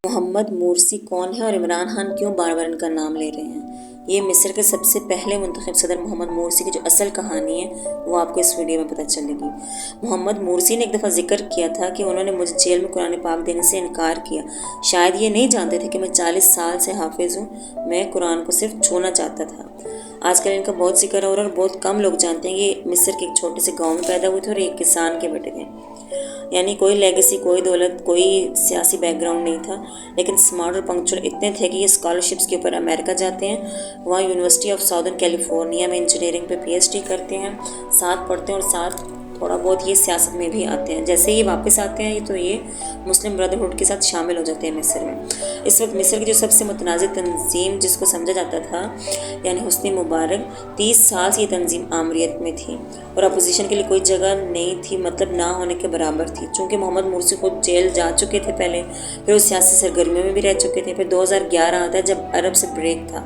محمد Morsi کون ہے اور عمران خان کیوں بار بار ان کا نام لے رہے ہیں؟ یہ مصر کے سب سے پہلے منتخب صدر محمد مورسی کی جو اصل کہانی ہے وہ آپ کو اس ویڈیو میں پتہ چلے گی۔ محمد مورسی نے ایک دفعہ ذکر کیا تھا کہ انہوں نے مجھے جیل میں قرآن پاک دینے سے انکار کیا۔ شاید یہ نہیں جانتے تھے کہ میں 40 سال سے حافظ ہوں، میں قرآن کو صرف چھونا چاہتا تھا۔ آج کل ان کا بہت ذکر ہو رہا ہے اور بہت کم لوگ جانتے ہیں کہ یہ مصر کے ایک چھوٹے سے گاؤں میں پیدا ہوئے تھے اور ایک کسان کے بیٹے تھے۔ یعنی کوئی لیگیسی، کوئی دولت، کوئی سیاسی بیک گراؤنڈ نہیں تھا، لیکن سمارٹ اور پنکچوئل اتنے تھے کہ یہ اسکالرشپس کے اوپر امریکہ جاتے ہیں، وہاں یونیورسٹی آف ساؤدرن کیلیفورنیا میں انجینئرنگ پہ پی ایچ ڈی کرتے ہیں، ساتھ پڑھتے ہیں اور ساتھ تھوڑا بہت یہ سیاست میں بھی آتے ہیں۔ جیسے یہ واپس آتے ہیں تو یہ مسلم بردرہڈ کے ساتھ شامل ہو جاتے ہیں مصر میں۔ اس وقت مصر کی جو سب سے متنازع تنظیم جس کو سمجھا جاتا تھا یعنی حسنی مبارک، 30 سال سے یہ تنظیم آمریت میں تھی اور اپوزیشن کے لیے کوئی جگہ نہیں تھی، مطلب نہ ہونے کے برابر تھی۔ چونکہ محمد مرسی خود جیل جا چکے تھے پہلے، پھر وہ سیاسی سرگرمیوں میں بھی رہ چکے تھے، پھر 2011 آتا ہے جب عرب سے بریک تھا،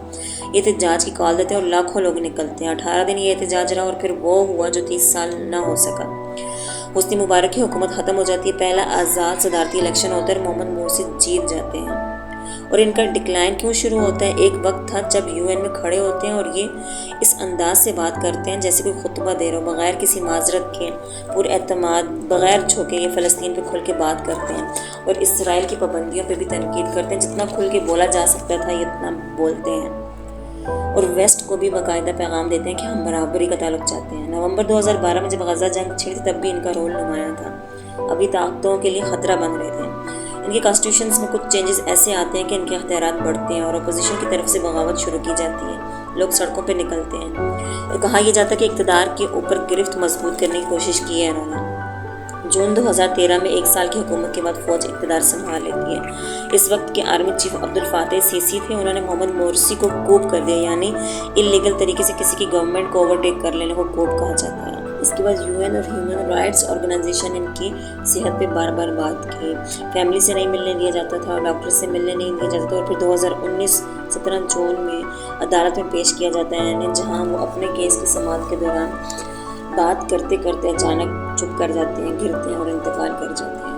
یہ احتجاج کی کال دیتے ہیں اور لاکھوں لوگ نکلتے ہیں۔ 18 دن یہ احتجاج رہا اور پھر وہ ہوا جو 30 سال نہ ہو سکا۔ حسنی مبارک کی حکومت ختم ہو جاتی ہے، پہلا آزاد صدارتی الیکشن ہوتا ہے اور محمد مرسی جیت جاتے ہیں۔ اور ان کا ڈکلائن کیوں شروع ہوتا ہے؟ ایک وقت تھا جب یو این میں کھڑے ہوتے ہیں اور یہ اس انداز سے بات کرتے ہیں جیسے کوئی خطبہ دے رہے ہو، بغیر کسی معذرت کے، پر اعتماد، بغیر جھوکے یہ فلسطین پہ کھل کے بات کرتے ہیں اور اسرائیل کی پابندیوں پہ بھی تنقید کرتے ہیں۔ جتنا کھل کے بولا جا سکتا تھا یہ اتنا بولتے ہیں اور ویسٹ کو بھی باقاعدہ پیغام دیتے ہیں کہ ہم برابری کا تعلق چاہتے ہیں۔ نومبر 2012 میں جب غزہ جنگ چھڑی تب بھی ان کا رول نمایاں تھا، ابھی طاقتوں کے لیے خطرہ بن رہے تھے۔ ان کے کانسٹیٹیوشنز میں کچھ چینجز ایسے آتے ہیں کہ ان کے اختیارات بڑھتے ہیں اور اپوزیشن کی طرف سے بغاوت شروع کی جاتی ہے، لوگ سڑکوں پہ نکلتے ہیں اور کہا یہ جاتا ہے کہ اقتدار کے اوپر گرفت مضبوط کرنے کی کوشش کی ہے انہوں نے۔ جون 2013 میں 1 سال کی حکومت کے بعد فوج اقتدار سنبھال لیتی ہے۔ اس وقت کے آرمی چیف عبدالفاتح سیسی تھے، انہوں نے محمد مرسی کو کوپ کر دیا، یعنی انلیگل طریقے سے کسی کی گورنمنٹ کو اوورٹیک کر لینے کو کوپ کہا جاتا ہے۔ اس کے بعد یو این اور ہیومن رائٹس آرگنائزیشن ان کی صحت پہ بار بار بات کی، فیملی سے نہیں ملنے دیا جاتا تھا، ڈاکٹر سے ملنے نہیں دیا جاتا تھا اور پھر 2019 17 جون میں عدالت میں پیش کیا جاتا ہے، یعنی جہاں وہ اپنے کیس کی سماعت کے دوران بات کرتے کرتے اچانک چپ کر جاتے ہیں، گرتے ہیں اور انتقال کر جاتے ہیں۔